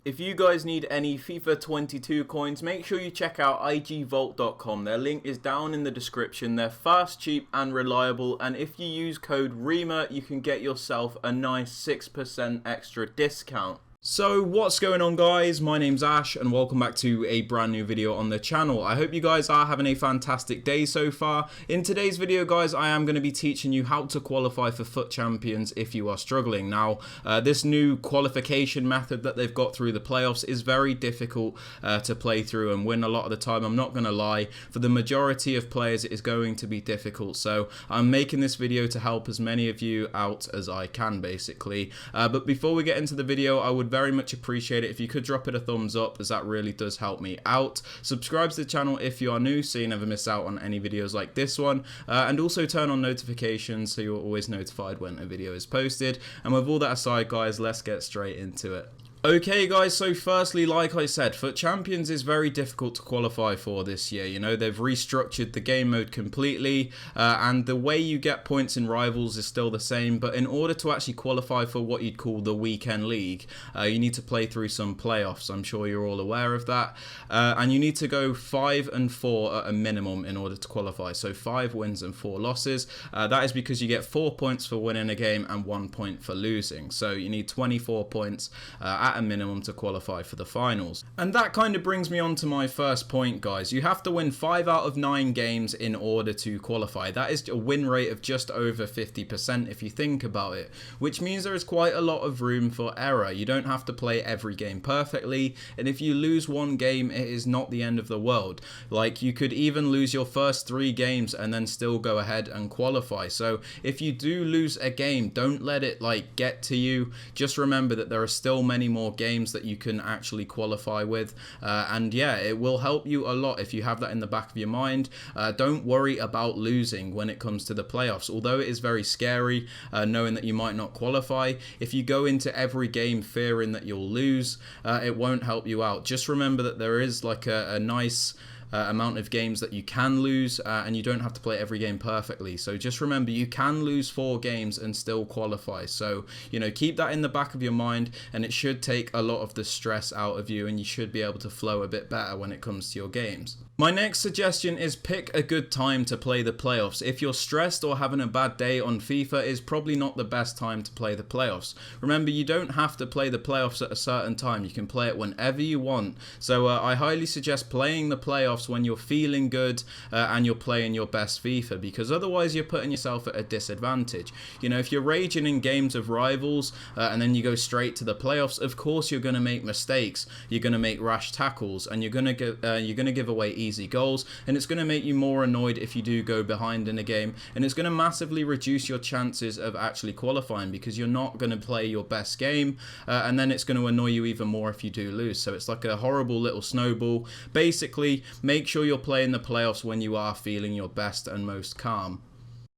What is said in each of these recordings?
If you guys need any FIFA 22 coins, make sure you check out igvault.com. Their link is down in the description. They're fast, cheap and reliable, and if you use code Rema, you can get yourself a nice 6% extra discount. So what's going on, guys? My name's Ash and welcome back to a brand new video on the channel. I hope you guys are having a fantastic day so far. In today's video, guys, I am going to be teaching you how to qualify for FUT Champions if you are struggling. Now, this new qualification method that they've got through the playoffs is very difficult to play through and win a lot of the time. I'm not going to lie. For the majority of players, it is going to be difficult. So I'm making this video to help as many of you out as I can, basically. But before we get into the video, I would very much appreciate it if you could drop it a thumbs up, as that really does help me out. Subscribe to the channel if you are new so you never miss out on any videos like this one, and also turn on notifications so you're always notified when a video is posted. And with all that aside, guys, let's get straight into it. Okay, guys, so firstly, like I said, FUT Champions is very difficult to qualify for this year. You know, they've restructured the game mode completely, and the way you get points in Rivals is still the same, but in order to actually qualify for what you'd call the Weekend League, you need to play through some playoffs. I'm sure you're all aware of that, and you need to go 5 and 4 at a minimum in order to qualify, so 5 wins and 4 losses. That is because you get 4 points for winning a game and 1 point for losing, so you need 24 points at a minimum to qualify for the finals. And that kind of brings me on to my first point, guys. You have to win 5 out of 9 games in order to qualify. That is a win rate of just over 50% if you think about it, which means there is quite a lot of room for error. You don't have to play every game perfectly, and if you lose one game, it is not the end of the world. Like, you could even lose your first 3 games and then still go ahead and qualify. So if you do lose a game, don't let it like get to you. Just remember that there are still many more games that you can actually qualify with, and yeah, it will help you a lot if you have that in the back of your mind. Don't worry about losing when it comes to the playoffs, although it is very scary knowing that you might not qualify. If you go into every game fearing that you'll lose, it won't help you out. Just remember that there is like a nice amount of games that you can lose, and you don't have to play every game perfectly. So just remember, you can lose 4 games and still qualify. So, you know, keep that in the back of your mind, and it should take a lot of the stress out of you, and you should be able to flow a bit better when it comes to your games. My next suggestion is pick a good time to play the playoffs. If you're stressed or having a bad day on FIFA, is probably not the best time to play the playoffs. Remember, you don't have to play the playoffs at a certain time. You can play it whenever you want. So I highly suggest playing the playoffs when you're feeling good and you're playing your best FIFA, because otherwise you're putting yourself at a disadvantage. You know, if you're raging in games of Rivals and then you go straight to the playoffs, of course you're going to make mistakes. You're going to make rash tackles, and you're going to give away easy goals, and it's going to make you more annoyed if you do go behind in a game, and it's going to massively reduce your chances of actually qualifying, because you're not going to play your best game, and then it's going to annoy you even more if you do lose. So it's like a horrible little snowball. Basically, make sure you're playing the playoffs when you are feeling your best and most calm.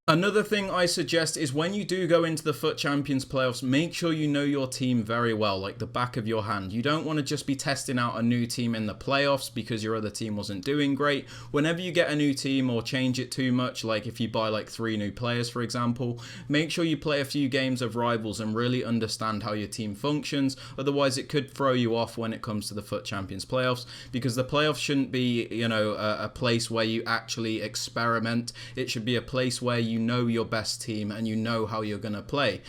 Another thing I suggest is when you do go into the FUT Champions playoffs, make sure you know your team very well, like the back of your hand. You don't want to just be testing out a new team in the playoffs because your other team wasn't doing great. Whenever you get a new team or change it too much, like if you buy like 3 new players, for example, make sure you play a few games of Rivals and really understand how your team functions. Otherwise, it could throw you off when it comes to the FUT Champions playoffs, because the playoffs shouldn't be, you know, a place where you actually experiment. It should be a place where you know your best team and you know how you're going to play,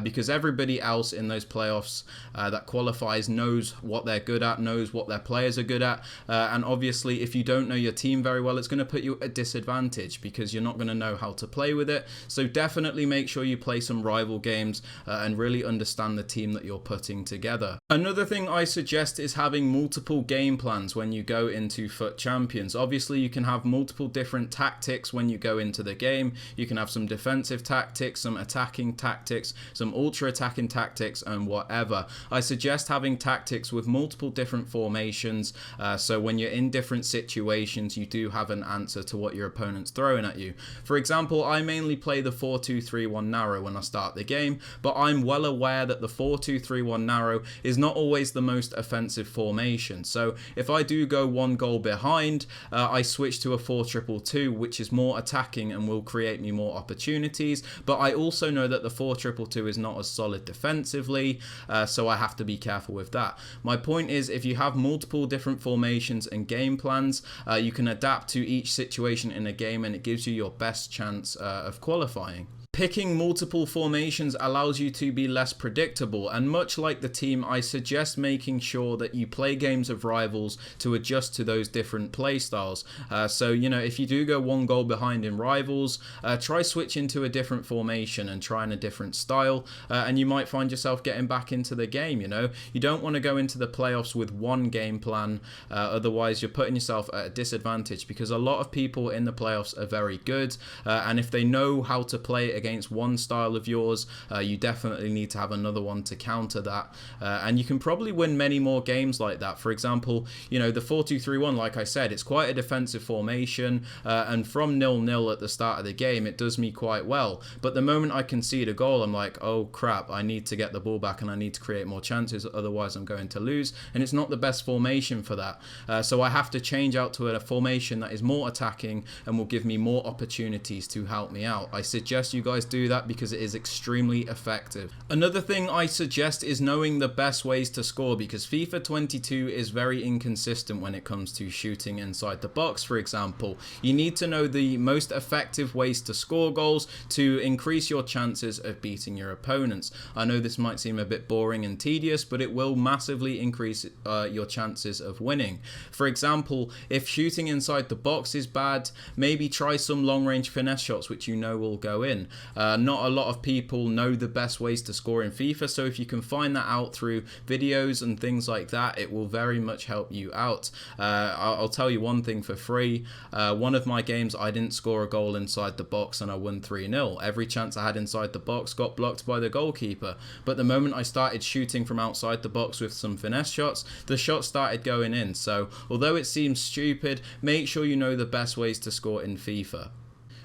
because everybody else in those playoffs that qualifies knows what they're good at, knows what their players are good at, and obviously if you don't know your team very well, it's going to put you at a disadvantage because you're not going to know how to play with it. So definitely make sure you play some rival games and really understand the team that you're putting together. Another thing I suggest is having multiple game plans when you go into FUT Champions. Obviously you can have multiple different tactics when you go into the game. You can have some defensive tactics, some attacking tactics, some ultra attacking tactics, and whatever. I suggest having tactics with multiple different formations, so when you're in different situations you do have an answer to what your opponent's throwing at you. For example, I mainly play the 4-2-3-1 narrow when I start the game, but I'm well aware that the 4-2-3-1 narrow is not always the most offensive formation. So if I do go 1 goal behind, I switch to a 4-2-2-2, which is more attacking and will create me more more opportunities, but I also know that the 4-2-2 is not as solid defensively, so I have to be careful with that. My point is, if you have multiple different formations and game plans, you can adapt to each situation in a game, and it gives you your best chance of qualifying. Picking multiple formations allows you to be less predictable, and much like the team, I suggest making sure that you play games of rivals to adjust to those different play styles. So, if you do go 1 goal behind in rivals, try switching to a different formation and trying a different style, and you might find yourself getting back into the game. You don't want to go into the playoffs with one game plan, otherwise you're putting yourself at a disadvantage, because a lot of people in the playoffs are very good, and if they know how to play against one style of yours, you definitely need to have another one to counter that, and you can probably win many more games like that. For example, the 4-2-3-1, like I said, it's quite a defensive formation, and from 0-0 at the start of the game, it does me quite well, but the moment I concede a goal, I'm like, oh crap, I need to get the ball back and I need to create more chances, otherwise I'm going to lose, and it's not the best formation for that. So I have to change out to a formation that is more attacking and will give me more opportunities to help me out. I suggest you guys do that because it is extremely effective. Another thing I suggest is knowing the best ways to score, because FIFA 22 is very inconsistent when it comes to shooting inside the box. For example, you need to know the most effective ways to score goals to increase your chances of beating your opponents. I know this might seem a bit boring and tedious, but it will massively increase your chances of winning. For example, if shooting inside the box is bad, maybe try some long range finesse shots which will go in. Not a lot of people know the best ways to score in FIFA, so if you can find that out through videos and things like that, it will very much help you out. I'll tell you one thing for free. One of my games, I didn't score a goal inside the box and I won 3-0. Every chance I had inside the box got blocked by the goalkeeper, but the moment I started shooting from outside the box with some finesse shots, the shots started going in. So although it seems stupid, make sure you know the best ways to score in FIFA.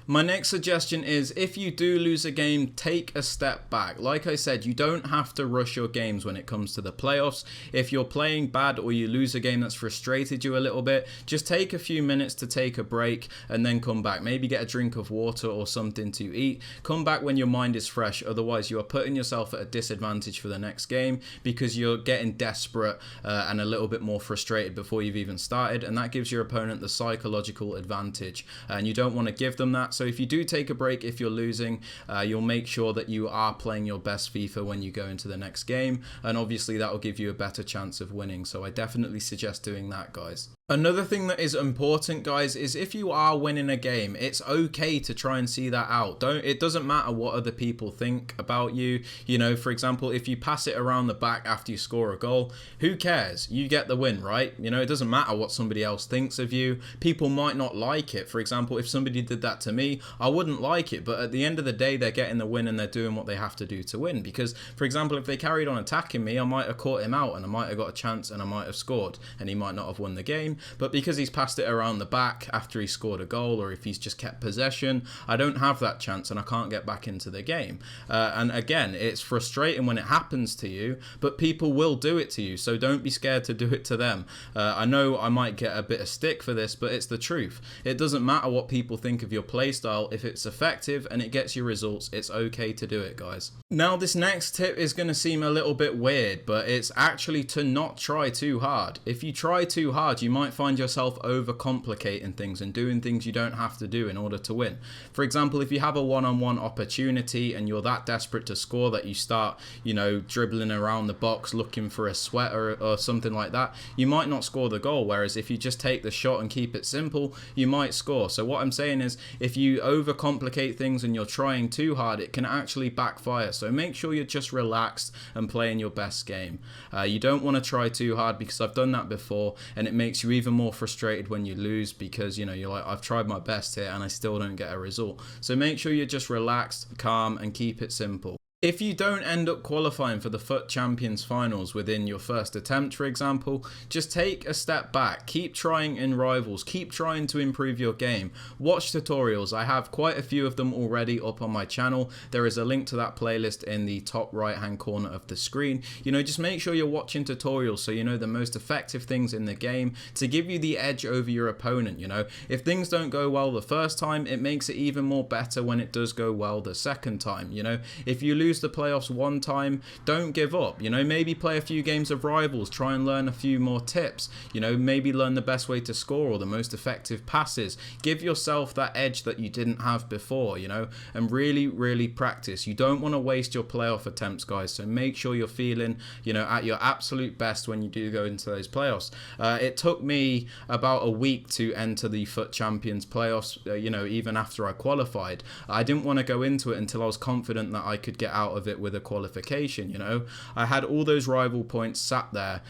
My next suggestion is, if you do lose a game, take a step back. Like I said, you don't have to rush your games when it comes to the playoffs. If you're playing bad or you lose a game that's frustrated you a little bit, just take a few minutes to take a break and then come back. Maybe get a drink of water or something to eat. Come back when your mind is fresh. Otherwise, you are putting yourself at a disadvantage for the next game because you're getting desperate and a little bit more frustrated before you've even started, and that gives your opponent the psychological advantage, and you don't want to give them that. So if you do take a break, if you're losing, you'll make sure that you are playing your best FIFA when you go into the next game, and obviously that will give you a better chance of winning. So I definitely suggest doing that, guys. Another thing that is important, guys, is if you are winning a game, it's okay to try and see that out. It doesn't matter what other people think about you. For example, if you pass it around the back after you score a goal, who cares? You get the win, right? It doesn't matter what somebody else thinks of you. People might not like it. For example, if somebody did that to me, I wouldn't like it, but at the end of the day, they're getting the win and they're doing what they have to do to win. Because, for example, if they carried on attacking me, I might have caught him out and I might have got a chance and I might have scored and he might not have won the game. But because he's passed it around the back after he scored a goal, or if he's just kept possession, I don't have that chance and I can't get back into the game. And again, it's frustrating when it happens to you, but people will do it to you, so don't be scared to do it to them. I know I might get a bit of stick for this, but it's the truth. It doesn't matter what people think of your playstyle. If it's effective and it gets you results, it's okay to do it, guys. Now, this next tip is going to seem a little bit weird, but it's actually to not try too hard. If you try too hard, you might find yourself overcomplicating things and doing things you don't have to do in order to win. For example, if you have a one-on-one opportunity and you're that desperate to score that you start, dribbling around the box looking for a sweater or something like that, you might not score the goal. Whereas if you just take the shot and keep it simple, you might score. So what I'm saying is, if you overcomplicate things and you're trying too hard, it can actually backfire. So make sure you're just relaxed and playing your best game. You don't want to try too hard, because I've done that before and it makes you even more frustrated when you lose, because you're like, I've tried my best here and I still don't get a result. So make sure you're just relaxed, calm, and keep it simple. If you don't end up qualifying for the FUT Champions finals within your first attempt, for example, just take a step back, keep trying in rivals, keep trying to improve your game, watch tutorials. I have quite a few of them already up on my channel. There is a link to that playlist in the top right hand corner of the screen. You know, just make sure you're watching tutorials so you know the most effective things in the game to give you the edge over your opponent. You know, if things don't go well the first time, it makes it even more better when it does go well the second time. You know, if you lose the playoffs one time, don't give up. You know, maybe play a few games of rivals, try and learn a few more tips. You know, maybe learn the best way to score or the most effective passes. Give yourself that edge that you didn't have before, you know, and really practice. You don't want to waste your playoff attempts, guys, so make sure you're feeling, you know, at your absolute best when you do go into those playoffs. It took me about a week to enter the FUT Champions playoffs, you know, even after I qualified. I didn't want to go into it until I was confident that I could get out of it with a qualification. You know, I had all those rival points sat there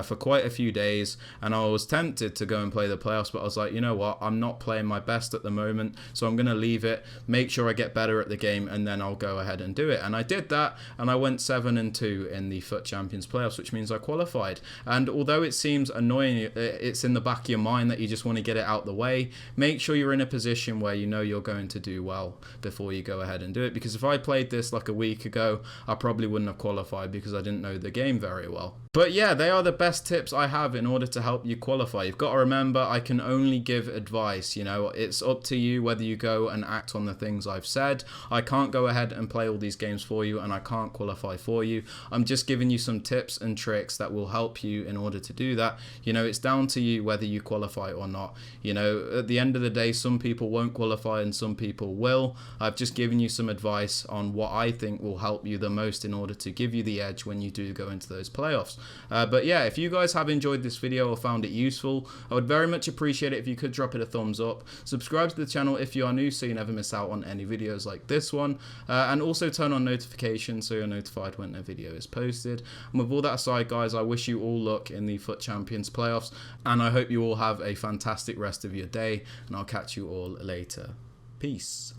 for quite a few days, and I was tempted to go and play the playoffs, but I was like, you know what, I'm not playing my best at the moment, so I'm going to leave it, make sure I get better at the game, and then I'll go ahead and do it. And I did that, and I went 7-2 in the FUT Champions playoffs, which means I qualified. And although it seems annoying, it's in the back of your mind that you just want to get it out the way, make sure you're in a position where you know you're going to do well before you go ahead and do it. Because if I played this like a week ago, I probably wouldn't have qualified because I didn't know the game very well. But yeah, they are the best tips I have in order to help you qualify. You've got to remember, I can only give advice. You know, it's up to you whether you go and act on the things I've said. I can't go ahead and play all these games for you, and I can't qualify for you. I'm just giving you some tips and tricks that will help you in order to do that. You know, it's down to you whether you qualify or not. You know, at the end of the day, some people won't qualify and some people will. I've just given you some advice on what I think will help you the most in order to give you the edge when you do go into those playoffs. But yeah, if you guys have enjoyed this video or found it useful, I would very much appreciate it if you could drop it a thumbs up. Subscribe to the channel if you are new so you never miss out on any videos like this one. And also turn on notifications so you're notified when a video is posted. And with all that aside, guys, I wish you all luck in the FUT Champions playoffs, and I hope you all have a fantastic rest of your day, and I'll catch you all later. Peace.